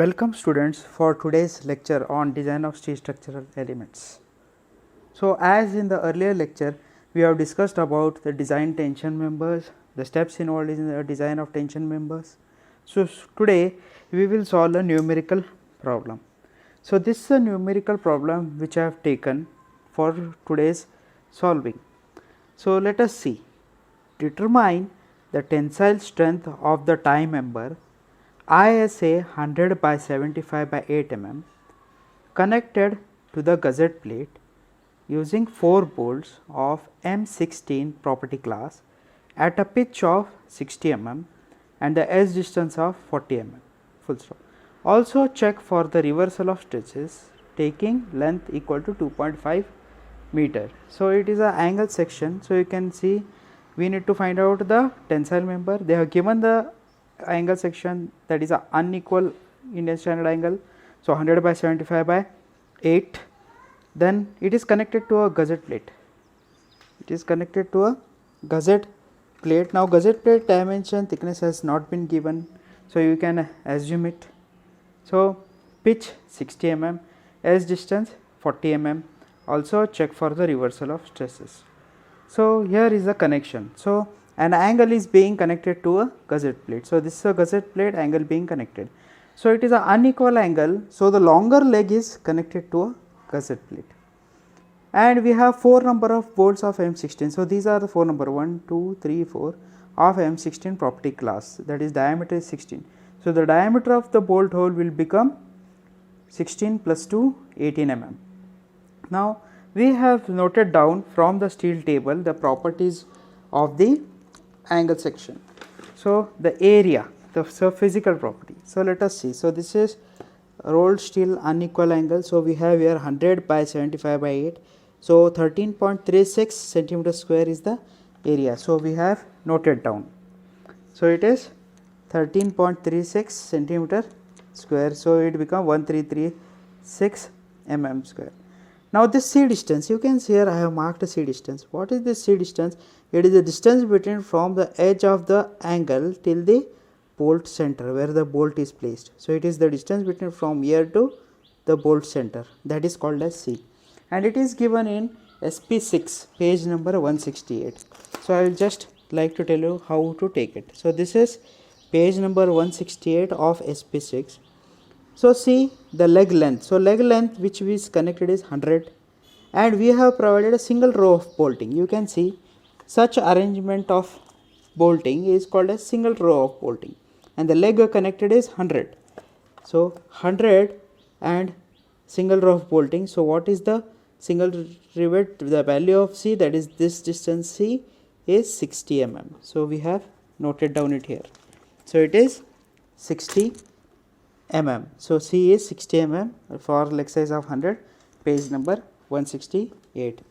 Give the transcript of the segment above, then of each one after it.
Welcome students for today's lecture on design of steel structural elements. So as in the earlier lecture we have discussed about the design tension members, the steps involved in the design of tension members. So today we will solve a numerical problem. So this is a numerical problem which I have taken for today's solving. So let us see. Determine the tensile strength of the tie member ISA 100 by 75 by 8 mm connected to the gusset plate using 4 bolts of M16 property class at a pitch of 60 mm and the edge distance of 40 mm. Full stop. Also check for the reversal of stresses taking length equal to 2.5 meter. So it is an angle section. So you can see we need to find out the tensile member. They have given the angle section, that is a unequal Indian standard angle. So 100 by 75 by 8. Then it is connected to a gusset plate. It is connected to a gusset plate. Now gusset plate dimension thickness has not been given, so you can assume it. So pitch 60 mm, edge distance 40 mm. Also check for the reversal of stresses. So here is the connection. So an angle is being connected to a gusset plate. So this is a gusset plate, angle being connected. So it is an unequal angle. So the longer leg is connected to a gusset plate. And we have 4 number of bolts of M16. So these are the 4 number 1, 2, 3, 4 of M16 property class, that is diameter is 16. So the diameter of the bolt hole will become 16 plus 2, 18 mm. Now we have noted down from the steel table the properties of the angle section. So the area, the physical property. So let us see. So this is rolled steel unequal angle. So we have here 100 by 75 by 8. So 13.36 centimeter square is the area. So we have noted down. So it is 13.36 centimeter square. So it becomes 1336 mm square. Now this C distance, you can see here I have marked a C distance. What is this C distance? It is the distance between from the edge of the angle till the bolt center where the bolt is placed. So it is the distance between from here to the bolt center, that is called as C, and it is given in SP6 page number 168. So I will just like to tell you how to take it. So this is page number 168 of SP6. So see the leg length. So leg length which is connected is 100 and we have provided a single row of bolting. You can see such arrangement of bolting is called a single row of bolting and the leg connected is 100. So 100 and single row of bolting. So what is the single rivet? The value of C, that is this distance C, is 60 mm. So we have noted down it here. So it is 60 mm. So C is 60 mm for leg size of 100, page number 168.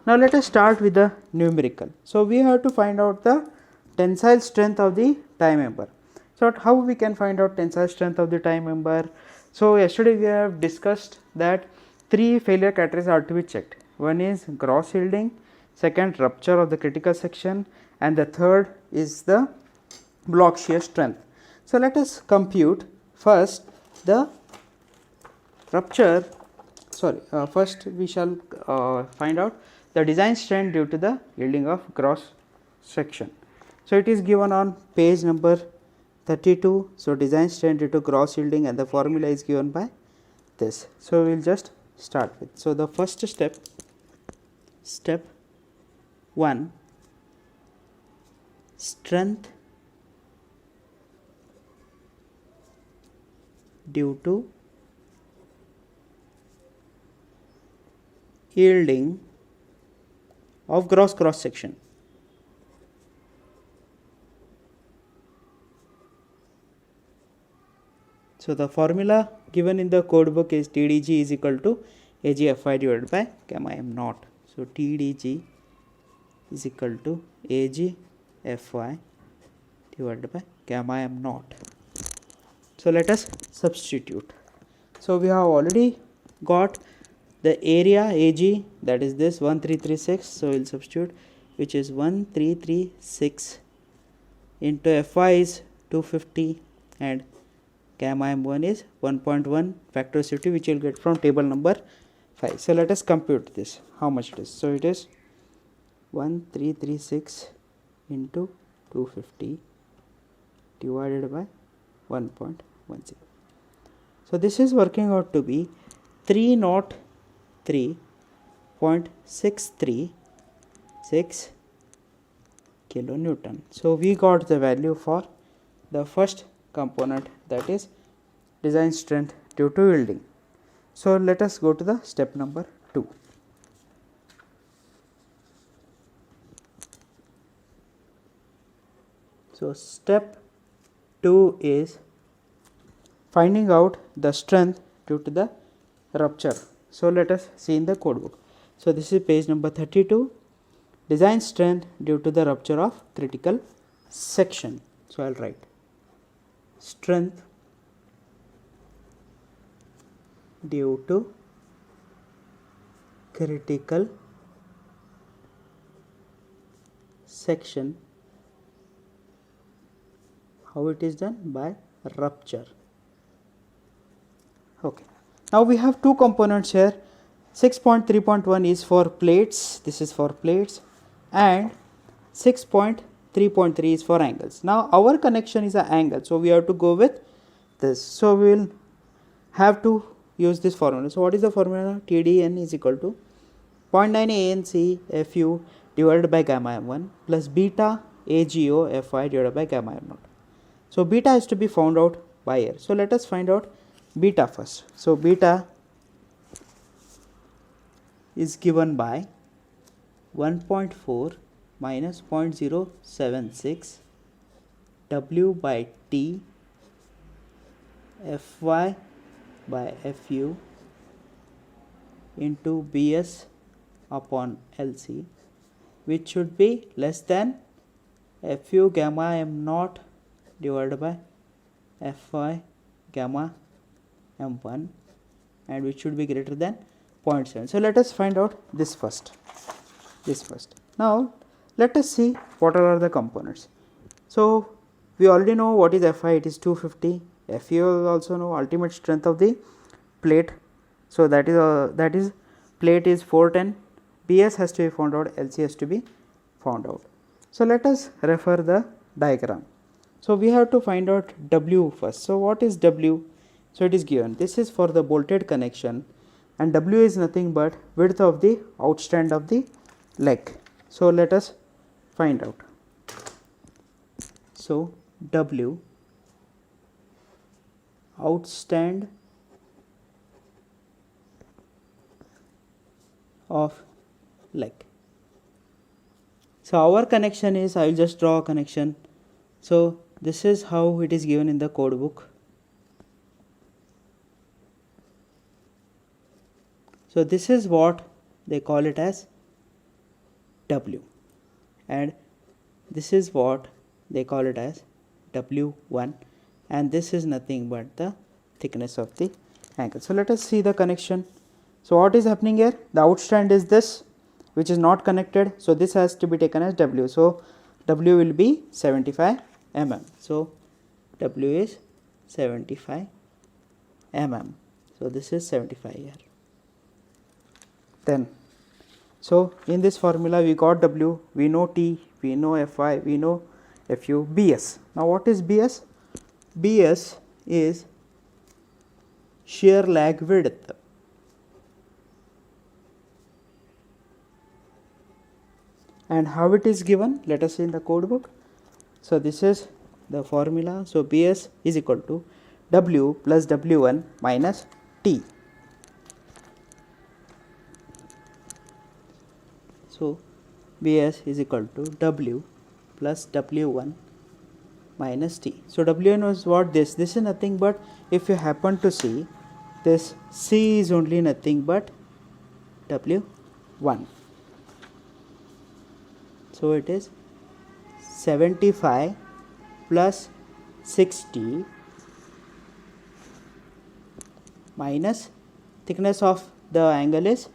Now let us start with the numerical. So we have to find out the tensile strength of the tie member. So how we can find out tensile strength of the tie member? So yesterday we have discussed that 3 failure criteria are to be checked. One is gross yielding, second rupture of the critical section, and the third is the block shear strength. So let us compute first the rupture. First we shall find out the design strength due to the yielding of gross section. So it is given on page number 32. So design strength due to gross yielding, and the formula is given by this. So we will just start with. So the first step 1, strength due to yielding of gross cross section. So the formula given in the code book is TDG is equal to AGFY divided by gamma m naught. So TDG is equal to AGFY divided by gamma m naught. So let us substitute. So we have already got the area AG, that is this 1336. So we will substitute, which is 1336 into Fy is 250 and gamma m1 is 1.1 factor safety, which you will get from table number 5. So let us compute this, how much it is. So it is 1336 into 250 divided by 1.10. So this is working out to be 303.636 kilonewton. So we got the value for the first component, that is design strength due to yielding. So let us go to the step number 2. So step 2 is finding out the strength due to the rupture. So let us see in the code book. So this is page number 32, design strength due to the rupture of critical section. So I will write strength due to critical section. How it is done? By rupture. Okay. Now we have two components here. 6.3.1 is for plates, this is for plates, and 6.3.3 is for angles. Now our connection is an angle, so we have to go with this. So we will have to use this formula. So what is the formula? TDN is equal to 0.9 ANC FU divided by gamma m1 plus beta AGO FI divided by gamma m0. So beta has to be found out by here. So let us find out beta first. So beta is given by 1.4 minus 0.076 W by T Fy by Fu into Bs upon Lc, which should be less than Fu gamma m0 divided by Fy gamma m1, and which should be greater than 0.7. So let us find out this first. Now let us see what are the components. So we already know what is Fi, it is 250. Fu also know ultimate strength of the plate. So that is plate is 410. Bs has to be found out, Lc has to be found out. So let us refer the diagram. So we have to find out W first. So what is W? So it is given. This is for the bolted connection, and W is nothing but width of the outstand of the leg. So let us find out. So W outstand of leg. So our connection is, I will just draw a connection. So this is how it is given in the code book. So this is what they call it as W, and this is what they call it as W1, and this is nothing but the thickness of the angle. So let us see the connection. So what is happening here? The outstand is this, which is not connected, so this has to be taken as W. So W will be 75 mm. So W is 75 mm. So this is 75 here. Then, so in this formula we got W, we know T, we know Fi, we know Fu, Bs. Now what is Bs? Bs is shear lag width. And how it is given? Let us see in the code book. So this is the formula. So Bs is equal to W plus W1 minus T. So Bs is equal to W plus W1 minus T. So W1 is what? This is nothing but, if you happen to see, this C is only nothing but W1. So it is 75 plus 60 minus thickness of the angle is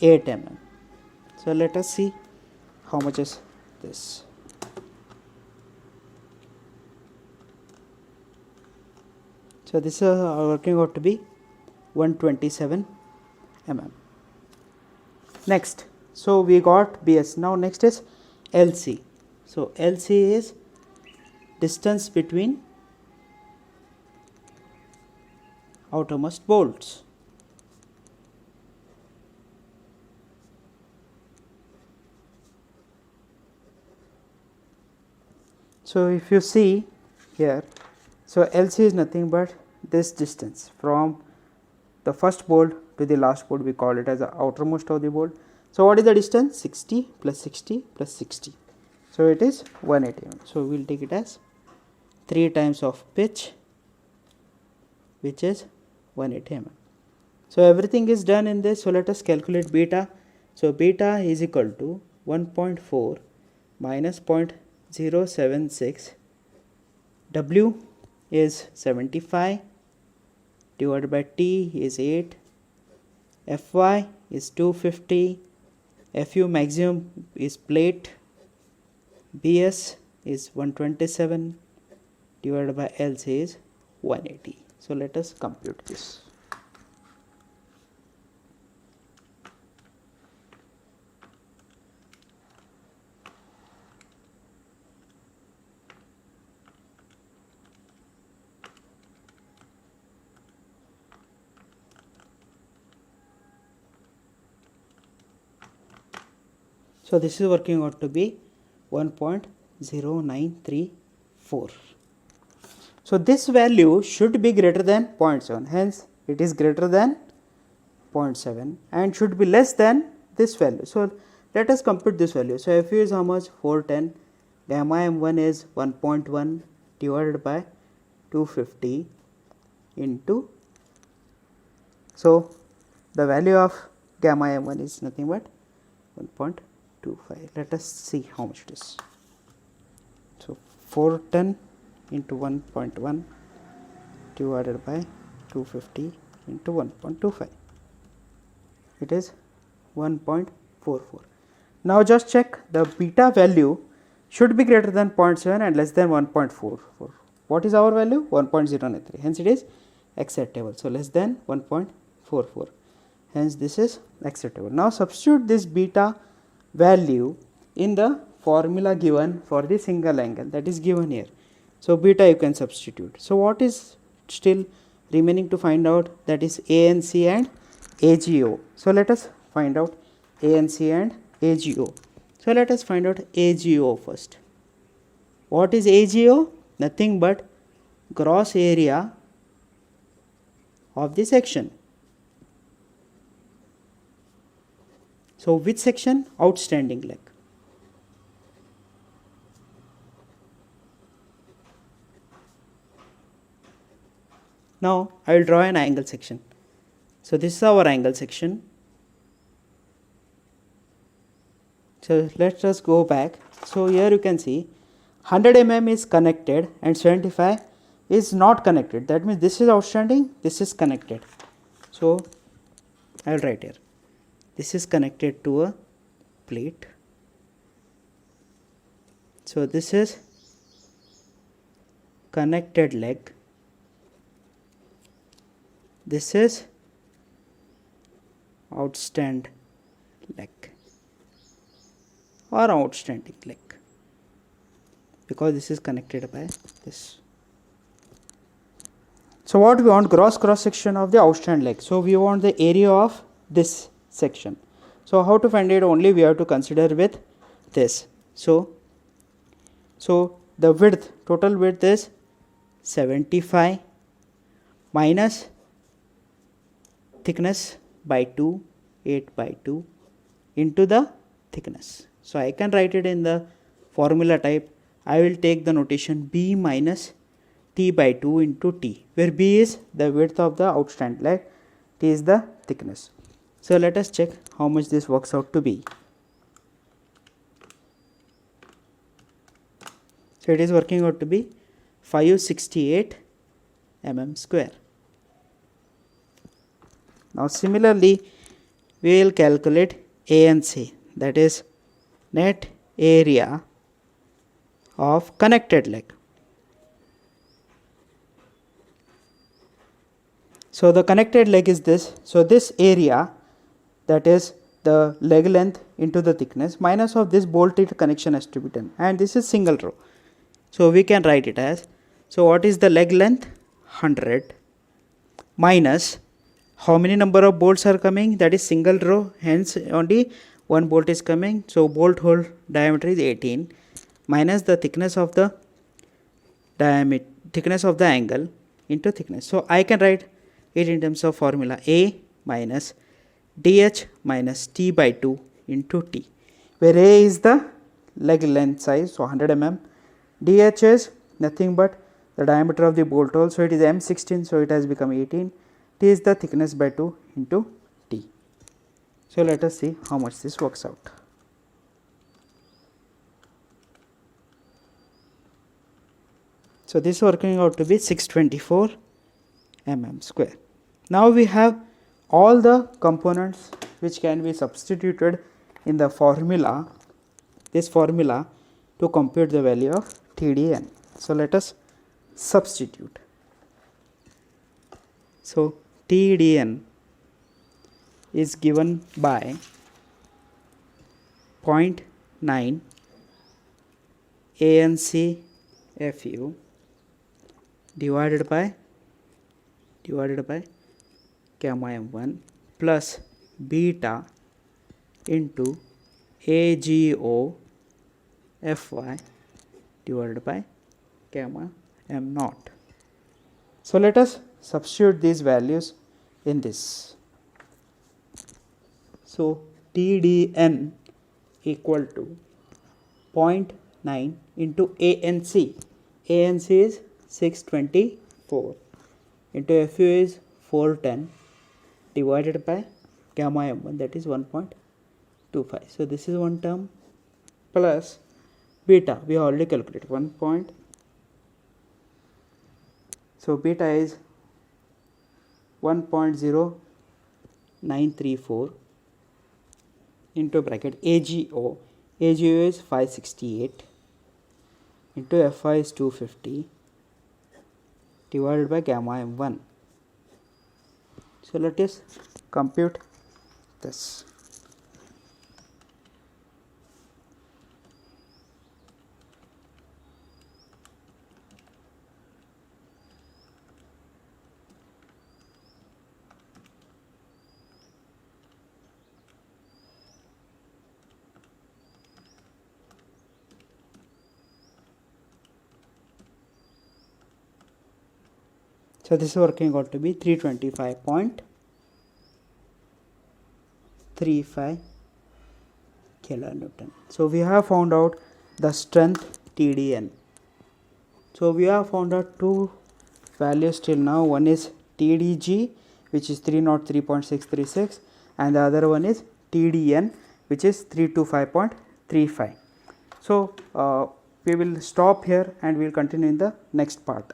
8 mm. So let us see how much is this. So this is working out to be 127 mm. Next, so we got BS. Now next is LC. So LC is distance between outermost bolts. So if you see here, so LC is nothing but this distance from the first bolt to the last bolt. We call it as the outermost of the bolt. So what is the distance? 60 plus 60 plus 60. So it is 180 mm. So we will take it as 3 times of pitch, which is 180 mm. So everything is done in this. So let us calculate beta. So beta is equal to 1.4 minus 0.076. W is 75 divided by T is 8. Fy is 250. Fu maximum is plate. Bs is 127 divided by LC is 180. So let us compute this. So this is working out to be 1.0934. So this value should be greater than 0.7, hence it is greater than 0.7 and should be less than this value. So let us compute this value. So Fu is how much? 410. Gamma m1 is 1.1 divided by 250 into, so the value of gamma m1 is nothing but 1.25. Let us see how much it is. So 410 into 1.1 divided by 250 into 1.25. It is 1.44. Now just check, the beta value should be greater than 0.7 and less than 1.44. What is our value? 1.093. Hence it is acceptable. So less than 1.44. Hence this is acceptable. Now substitute this beta value in the formula given for the single angle, that is given here. So beta you can substitute. So what is still remaining to find out? That is ANC and AGO. So let us find out ANC and AGO. So let us find out AGO first. What is AGO? Nothing but gross area of the section. So which section? Outstanding leg. Now I will draw an angle section. So this is our angle section. So let us go back. So here you can see 100 mm is connected and 75 is not connected. That means this is outstanding, this is connected. So I will write here. This is connected to a plate. So this is connected leg. This is outstand leg or outstanding leg, because this is connected by this. So what we want? Gross cross section of the outstand leg. So we want the area of this section. So how to find it? Only we have to consider with this. So the width, total width is 75 minus thickness by 2, 8 by 2 into the thickness. So I can write it in the formula type. I will take the notation B minus T by 2 into T, where B is the width of the outstand leg, T is the thickness. So let us check how much this works out to be. So it is working out to be 568 mm square. Now similarly we will calculate ANC, that is net area of connected leg. So the connected leg is this. So this area, that is the leg length into the thickness minus of this bolted connection has to be done, and this is single row. So we can write it as, so what is the leg length? 100 minus how many number of bolts are coming? That is single row, hence only one bolt is coming. So bolt hole diameter is 18 minus the thickness of the angle into thickness. So I can write it in terms of formula A minus dh minus t by 2 into t, where A is the leg length size, so 100 mm, dh is nothing but the diameter of the bolt hole, so it is M16, so it has become 18, t is the thickness by 2 into t. So let us see how much this works out. So this is working out to be 624 mm square. Now we have all the components which can be substituted in the formula, this formula, to compute the value of TDN. So let us substitute. So TDN is given by 0.9 ANC FU divided by gamma m1 plus beta into AGO Fy divided by gamma m naught. So let us substitute these values in this. So TDN equal to 0.9 into ANC. ANC is 624 into FU is 410 divided by gamma m1, that is 1.25. So this is one term plus beta, we already calculated 1. So beta is 1.0934 into bracket AGO. AGO is 568 into Fy is 250 divided by gamma m1. So let us compute this. So this is working out to be 325.35 kilonewton. So we have found out the strength TDN. So we have found out two values till now. One is TDG, which is 303.636, and the other one is TDN, which is 325.35. So we will stop here and we will continue in the next part.